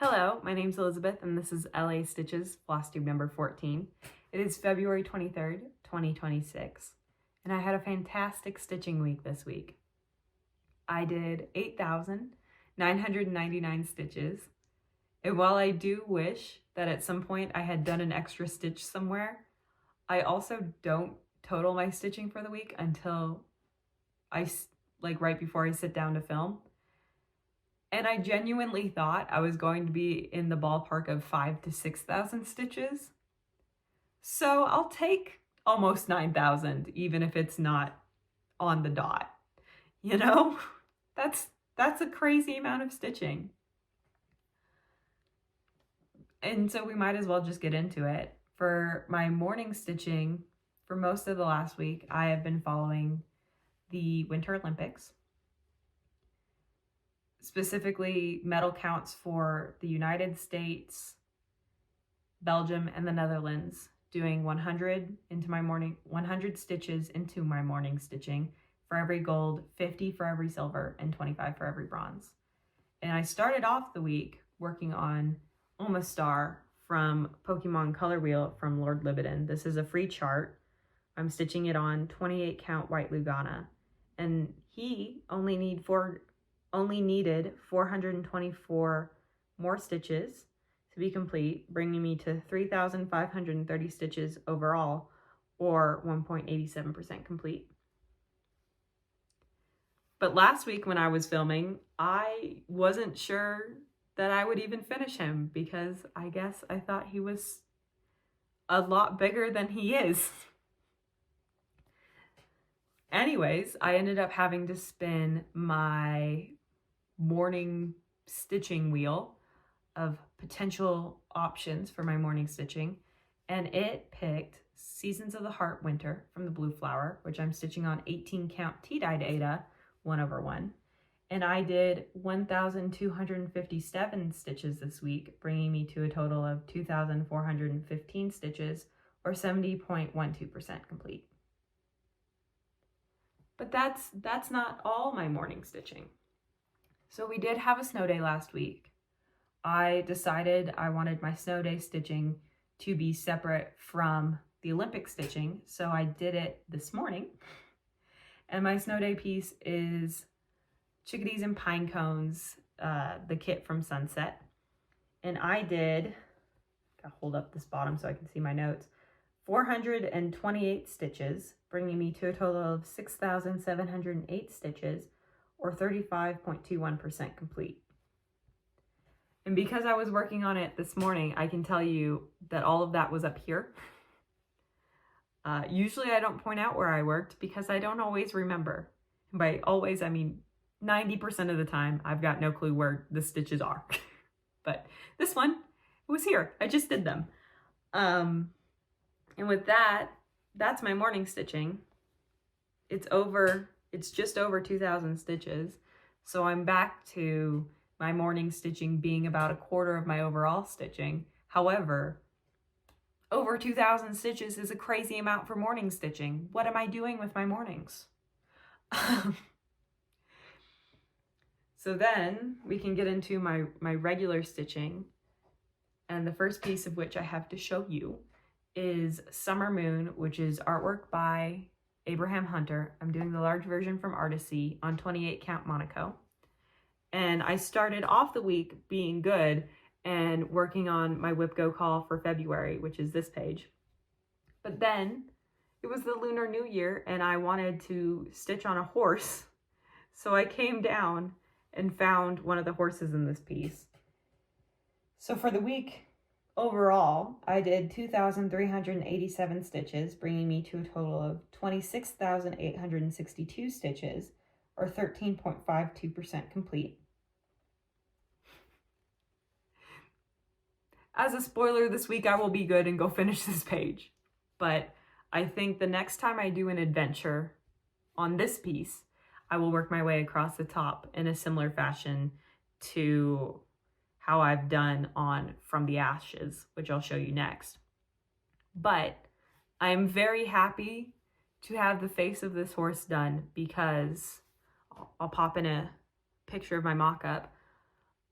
Hello, my name's Elizabeth and this is LA Stitches Flosstube number 14. It is February 23rd, 2026, and I had a fantastic stitching week this week. I did 8,999 stitches, and while I do wish that at some point I had done an extra stitch somewhere, I also don't total my stitching for the week until right before I sit down to film. And I genuinely thought I was going to be in the ballpark of 5,000 to 6,000 stitches. So I'll take almost 9,000, even if it's not on the dot. You know, that's a crazy amount of stitching. And so we might as well just get into it. For my morning stitching, for most of the last week, I have been following the Winter Olympics. Specifically medal counts for the United States, Belgium, and the Netherlands, doing 100 stitches into my morning stitching for every gold, 50 for every silver, and 25 for every bronze. And I started off the week working on Omastar from Pokemon Color Wheel from Lord Libidan. This is a free chart. I'm stitching it on 28 count white Lugana, and he only needed 424 more stitches to be complete, bringing me to 3,530 stitches overall, or 1.87% complete. But last week when I was filming, I wasn't sure that I would even finish him because I guess I thought he was a lot bigger than he is. Anyways, I ended up having to spin my morning stitching wheel of potential options for my morning stitching, and it picked Seasons of the Heart Winter from the Blue Flower, which I'm stitching on 18 count tea-dyed Aida 1/1, and I did 1,257 stitches this week, bringing me to a total of 2,415 stitches, or 70.12% complete. But that's not all my morning stitching. So we did have a snow day last week. I decided I wanted my snow day stitching to be separate from the Olympic stitching, so I did it this morning. And my snow day piece is Chickadees and Pine Cones, the kit from Sunset. And I did, gotta hold up this bottom so I can see my notes, 428 stitches, bringing me to a total of 6,708 stitches, or 35.21% complete. And because I was working on it this morning, I can tell you that all of that was up here. Usually I don't point out where I worked because I don't always remember. And by always, I mean 90% of the time, I've got no clue where the stitches are. But this one, it was here. I just did them. And with that, that's my morning stitching. It's just over 2,000 stitches. So I'm back to my morning stitching being about a quarter of my overall stitching. However, over 2,000 stitches is a crazy amount for morning stitching. What am I doing with my mornings? So then we can get into my regular stitching. And the first piece of which I have to show you is Summer Moon, which is artwork by Abraham Hunter. I'm doing the large version from Artecy on 28 count Monaco. And I started off the week being good and working on my Whip Go call for February, which is this page. But then it was the Lunar New Year and I wanted to stitch on a horse. So I came down and found one of the horses in this piece. So for the week overall, I did 2,387 stitches, bringing me to a total of 26,862 stitches, or 13.52% complete. As a spoiler, this week I will be good and go finish this page. But I think the next time I do an adventure on this piece, I will work my way across the top in a similar fashion to how I've done on From the Ashes, which I'll show you next. But I'm very happy to have the face of this horse done because I'll pop in a picture of my mock-up.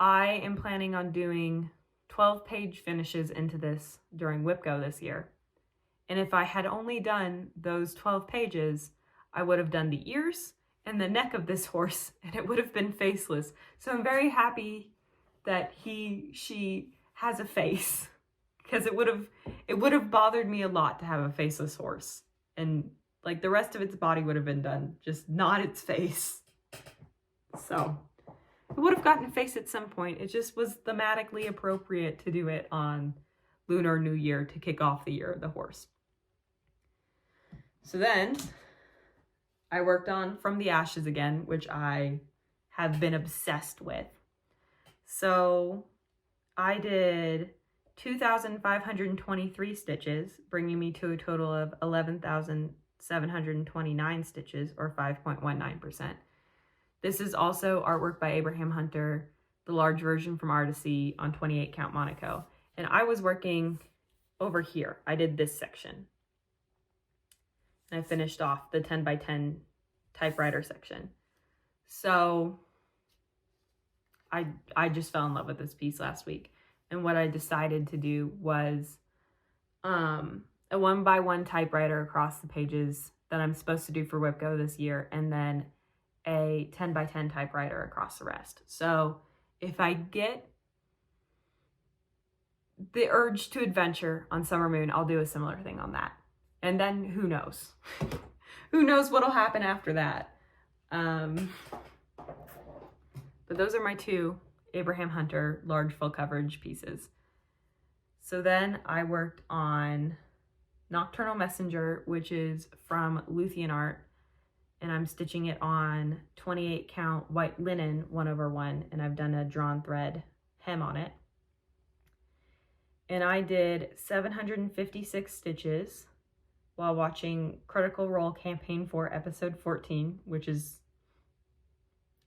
I am planning on doing 12-page finishes into this during WIPCO this year. And if I had only done those 12 pages, I would have done the ears and the neck of this horse, and it would have been faceless. So I'm very happy that she has a face, because it would have bothered me a lot to have a faceless horse. And like the rest of its body would have been done, just not its face. So it would have gotten a face at some point. It just was thematically appropriate to do it on Lunar New Year to kick off the year of the horse. So then I worked on From the Ashes again, which I have been obsessed with. So I did 2,523 stitches, bringing me to a total of 11,729 stitches, or 5.19%. This is also artwork by Abraham Hunter, the large version from Artecy on 28 count Monaco. And I was working over here. I did this section. And I finished off the 10 by 10 typewriter section. So I just fell in love with this piece last week. And what I decided to do was a 1x1 typewriter across the pages that I'm supposed to do for WIPCO this year, and then a 10 by 10 typewriter across the rest. So if I get the urge to adventure on Summer Moon, I'll do a similar thing on that. And then who knows? Who knows what'll happen after that? But those are my two Abraham Hunter large full coverage pieces. So then I worked on Nocturnal Messenger, which is from Luthien Art, and I'm stitching it on 28 count white linen 1/1, and I've done a drawn thread hem on it. And I did 756 stitches while watching Critical Role Campaign 4 episode 14, which is,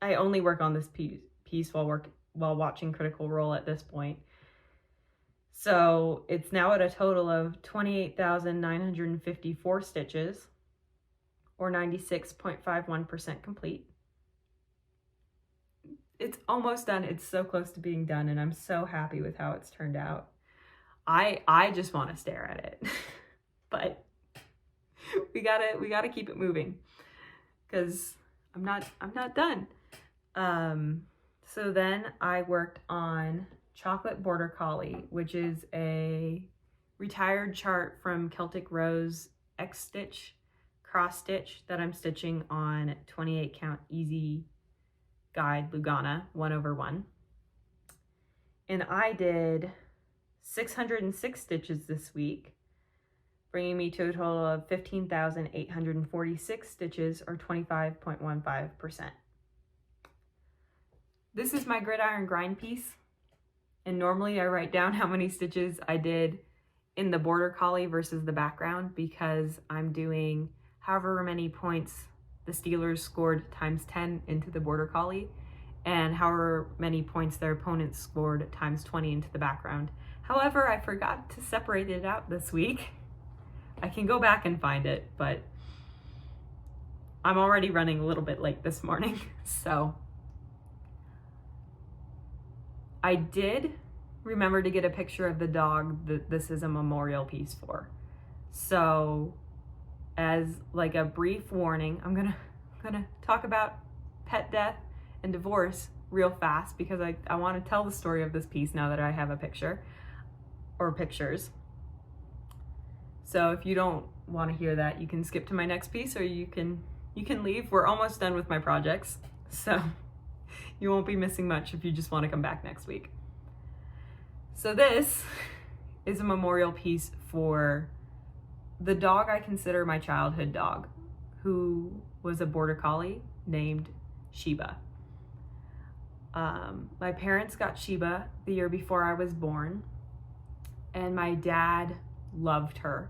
I only work on this piece while watching Critical Role at this point. So it's now at a total of 28,954 stitches, or 96.51% complete. It's almost done. It's so close to being done, and I'm so happy with how it's turned out. I just want to stare at it. But we gotta keep it moving, because I'm not done. So then I worked on Chocolate Border Collie, which is a retired chart from CelticRoseXStitch cross stitch that I'm stitching on 28 count Easy Guide Lugana 1/1. And I did 606 stitches this week, bringing me to a total of 15,846 stitches, or 25.15%. This is my gridiron grind piece, and normally I write down how many stitches I did in the Border Collie versus the background, because I'm doing however many points the Steelers scored times 10 into the Border Collie, and however many points their opponents scored times 20 into the background. However, I forgot to separate it out this week. I can go back and find it, but I'm already running a little bit late this morning. So I did remember to get a picture of the dog that this is a memorial piece for. So as like a brief warning, I'm gonna talk about pet death and divorce real fast, because I want to tell the story of this piece now that I have a picture, or pictures. So if you don't want to hear that, you can skip to my next piece, or you can leave. We're almost done with my projects, so you won't be missing much if you just want to come back next week. So this is a memorial piece for the dog I consider my childhood dog, who was a Border Collie named Sheba. My parents got Sheba the year before I was born, and my dad loved her.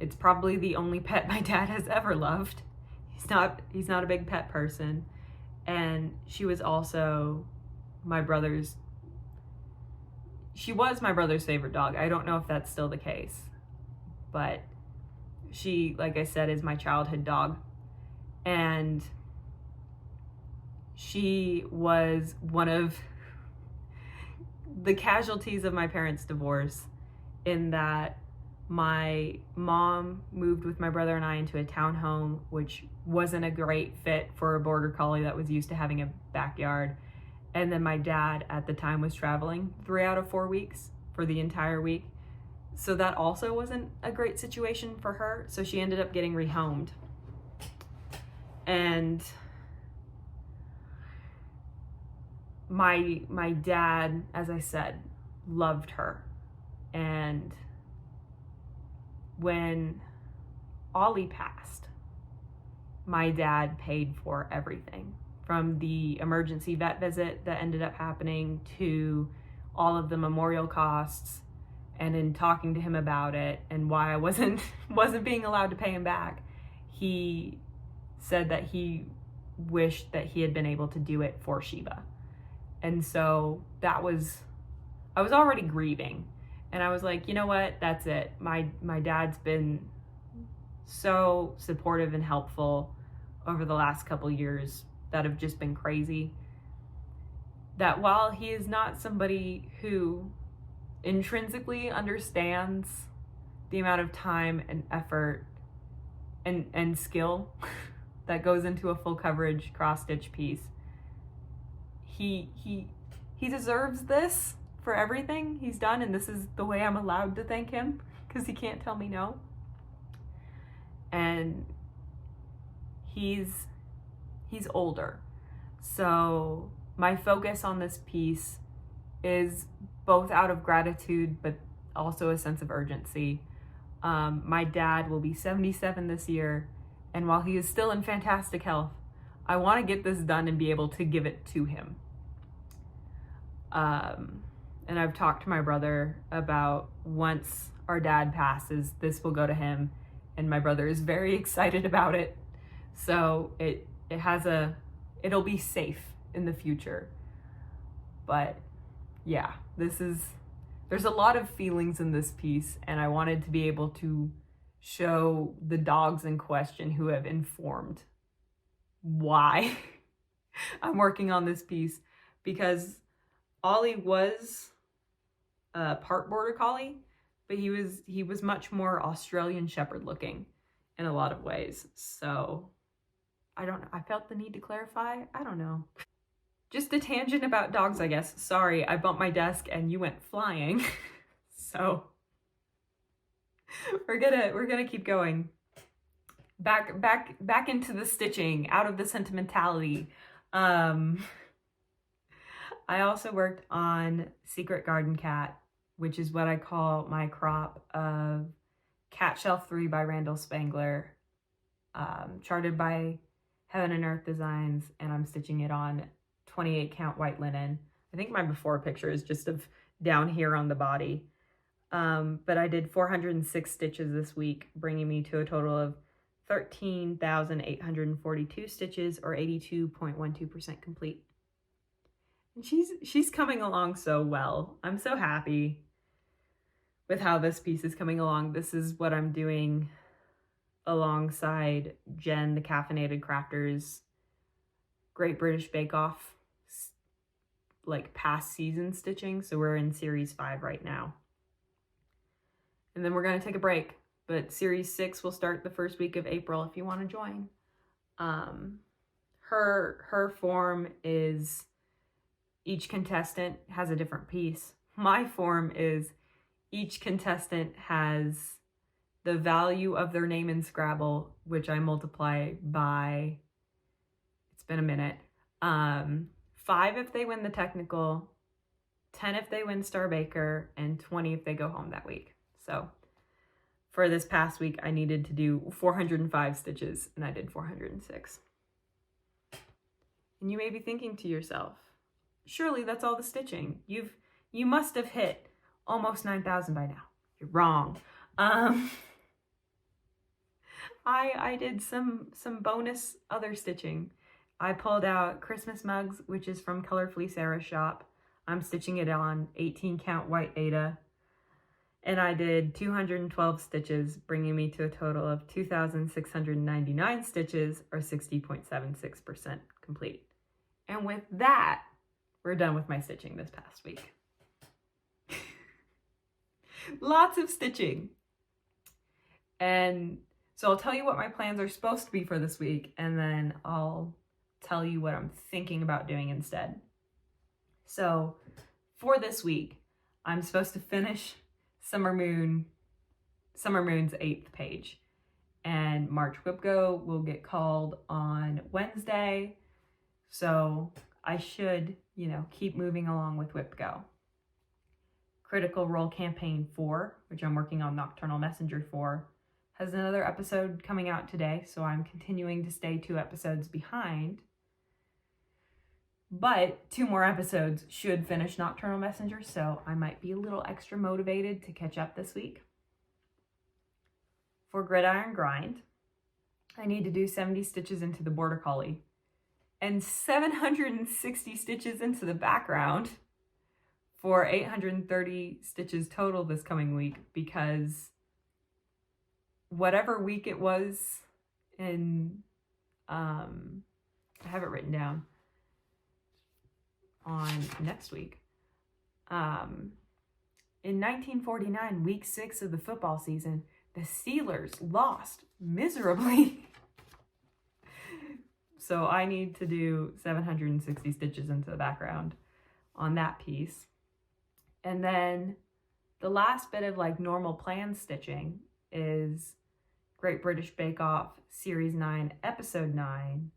It's probably the only pet my dad has ever loved. He's not a big pet person, and she was also my brother's favorite dog. I don't know if that's still the case, but she, like I said, is my childhood dog. And she was one of the casualties of my parents' divorce, in that my mom moved with my brother and I into a townhome, which wasn't a great fit for a border collie that was used to having a backyard. And then my dad at the time was traveling 3 out of 4 weeks for the entire week. So that also wasn't a great situation for her. So she ended up getting rehomed. And my dad, as I said, loved her. And when Ollie passed, my dad paid for everything, from the emergency vet visit that ended up happening to all of the memorial costs. And in talking to him about it and why I wasn't being allowed to pay him back, he said that he wished that he had been able to do it for Sheba. And so I was already grieving. And I was like, you know what? That's it. My dad's been so supportive and helpful over the last couple years that have just been crazy. That while he is not somebody who intrinsically understands the amount of time and effort and skill that goes into a full coverage cross-stitch piece, he deserves this for everything he's done, and this is the way I'm allowed to thank him, because he can't tell me no. And he's older, so my focus on this piece is both out of gratitude but also a sense of urgency. My dad will be 77 this year, and while he is still in fantastic health, I want to get this done and be able to give it to him. And I've talked to my brother about, once our dad passes, this will go to him, and my brother is very excited about it. So it'll be safe in the future. But yeah, there's a lot of feelings in this piece, and I wanted to be able to show the dogs in question who have informed why I'm working on this piece, because Ollie was part Border Collie, but he was much more Australian Shepherd looking in a lot of ways. So I don't know. I felt the need to clarify. I don't know. Just a tangent about dogs, I guess. Sorry, I bumped my desk and you went flying. So we're gonna keep going. Back into the stitching, out of the sentimentality. I also worked on Secret Garden Cat, which is what I call my crop of Cat Shelf 3 by Randall Spangler, charted by Heaven and Earth Designs, and I'm stitching it on 28 count white linen. I think my before picture is just of down here on the body. But I did 406 stitches this week, bringing me to a total of 13,842 stitches, or 82.12% complete. And she's coming along so well. I'm so happy with how this piece is coming along. This is what I'm doing alongside Jen, the Caffeinated Crafters Great British Bake Off, like past season stitching. So we're in series 5 right now. And then we're going to take a break, but series 6 will start the first week of April if you want to join. Her form is each contestant has a different piece. My form is each contestant has the value of their name in Scrabble, which I multiply by, it's been a minute, 5 if they win the technical, 10 if they win Star Baker, and 20 if they go home that week. So for this past week, I needed to do 405 stitches, and I did 406. And you may be thinking to yourself, surely that's all the stitching. You must have hit almost 9,000 by now. You're wrong. I did some bonus other stitching. I pulled out Christmas mugs, which is from Color Fleece Era shop. I'm stitching it on 18 count white Aida. And I did 212 stitches, bringing me to a total of 2,699 stitches, or 60.76% complete. And with that, we're done with my stitching this past week. Lots of stitching. And so I'll tell you what my plans are supposed to be for this week, and then I'll tell you what I'm thinking about doing instead. So for this week, I'm supposed to finish Summer Moon's 8th page. And March Whipco will get called on Wednesday. So I should, keep moving along with Whipco. Critical Role Campaign 4, which I'm working on Nocturnal Messenger for, has another episode coming out today. So I'm continuing to stay 2 episodes behind. But 2 more episodes should finish Nocturnal Messenger, so I might be a little extra motivated to catch up this week. For Gridiron Grind, I need to do 70 stitches into the Border Collie and 760 stitches into the background for 830 stitches total this coming week, because whatever week it was in, I have it written down on next week. In 1949, week 6 of the football season, the Steelers lost miserably. So I need to do 760 stitches into the background on that piece. And then the last bit of normal plan stitching is Great British Bake Off Series 9, Episode 9,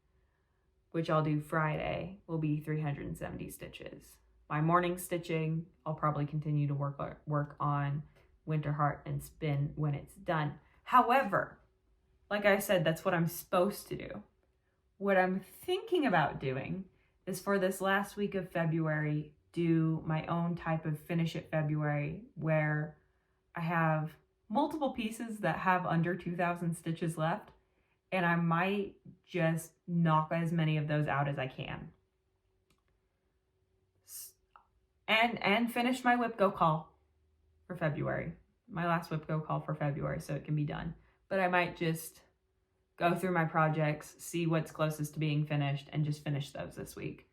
which I'll do Friday, will be 370 stitches. My morning stitching, I'll probably continue to work on Winter Heart and Spin when it's done. However, like I said, that's what I'm supposed to do. What I'm thinking about doing is for this last week of February, do my own type of Finish It February, where I have multiple pieces that have under 2,000 stitches left, and I might just knock as many of those out as I can. And finish my Whipco call for February. My last Whipco call for February, so it can be done. But I might just go through my projects, see what's closest to being finished, and just finish those this week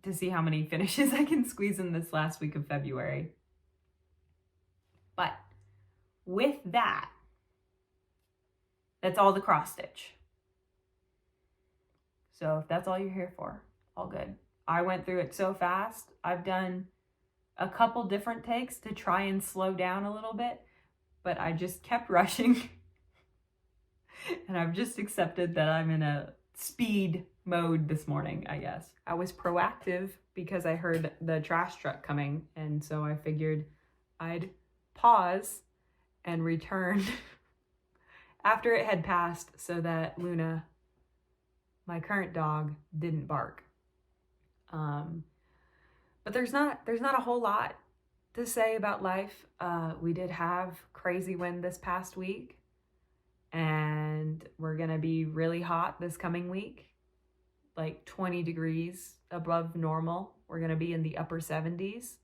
to see how many finishes I can squeeze in this last week of February. But with that, that's all the cross stitch. So if that's all you're here for, all good. I went through it so fast. I've done a couple different takes to try and slow down a little bit, but I just kept rushing. And I've just accepted that I'm in a speed mode this morning, I guess. I was proactive because I heard the trash truck coming, and so I figured I'd pause and return after it had passed so that Luna, my current dog, didn't bark. But there's not a whole lot to say about life. We did have crazy wind this past week, and we're gonna be really hot this coming week, like 20 degrees above normal. We're gonna be in the upper 70s.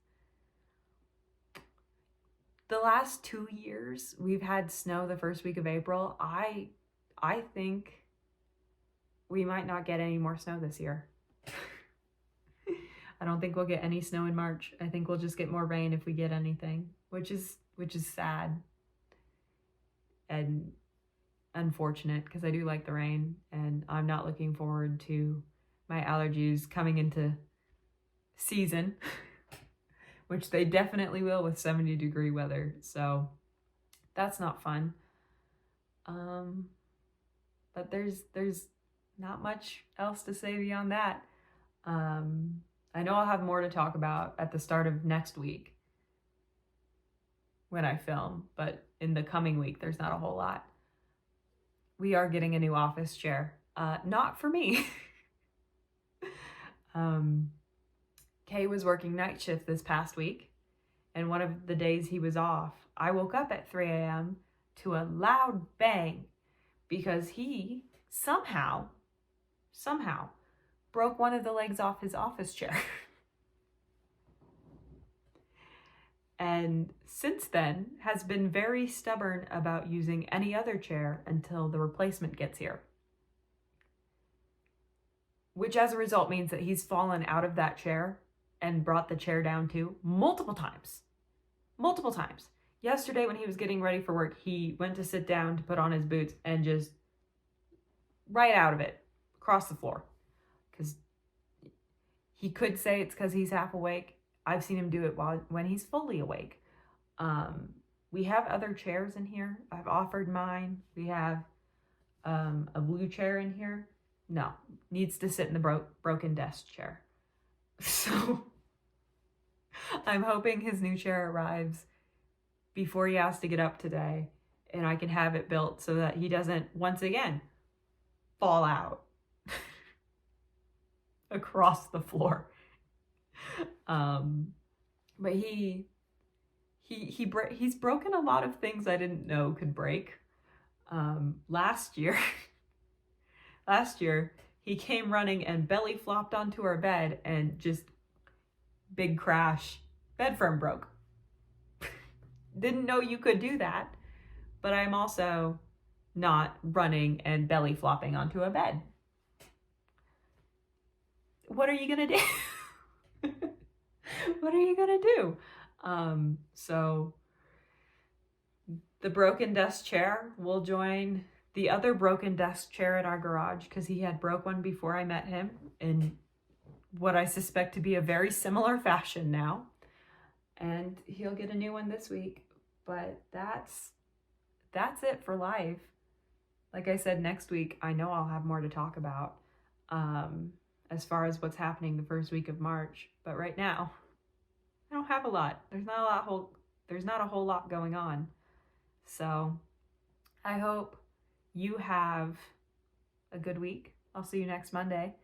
The last 2 years we've had snow the first week of April. I think we might not get any more snow this year. I don't think we'll get any snow in March. I think we'll just get more rain if we get anything, which is sad and unfortunate, because I do like the rain, and I'm not looking forward to my allergies coming into season, which they definitely will with 70-degree weather. So that's not fun. But there's not much else to say beyond that. I know I'll have more to talk about at the start of next week when I film, but in the coming week, there's not a whole lot. We are getting a new office chair. Not for me. Kay was working night shift this past week, and one of the days he was off, I woke up at 3 a.m. to a loud bang because he somehow broke one of the legs off his office chair. And since then has been very stubborn about using any other chair until the replacement gets here. Which as a result means that he's fallen out of that chair and brought the chair down too multiple times. yesterday when he was getting ready for work, he went to sit down to put on his boots and just right out of it, across the floor. Because he could say it's because he's half awake. I've seen him do it when he's fully awake. We have other chairs in here. I've offered mine. We have a blue chair in here. No, needs to sit in the broken desk chair. So I'm hoping his new chair arrives before he has to get up today, and I can have it built so that he doesn't, once again, fall out across the floor. But he's broken a lot of things I didn't know could break. Last year, he came running and belly flopped onto our bed and just big crash. Bed frame broke. Didn't know you could do that, but I'm also not running and belly flopping onto a bed. What are you gonna do? What are you gonna do? So the broken desk chair will join the other broken desk chair in our garage, because he had broke one before I met him in what I suspect to be a very similar fashion now. And he'll get a new one this week. But that's it for life. Like I said, next week, I know I'll have more to talk about as far as what's happening the first week of March. But right now, I don't have a lot. There's not a whole lot going on. So I hope you have a good week. I'll see you next Monday.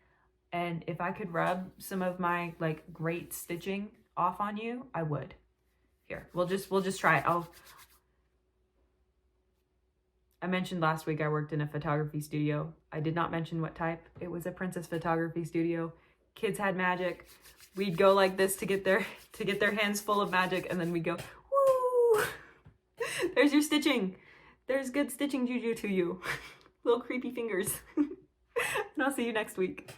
And if I could rub some of my great stitching off on you, I would. Here, we'll just try it. I mentioned last week I worked in a photography studio. I did not mention what type. It was a princess photography studio. Kids had magic. We'd go like this to get their hands full of magic, and then we'd go, woo! There's your stitching. There's good stitching juju to you. Little creepy fingers. And I'll see you next week.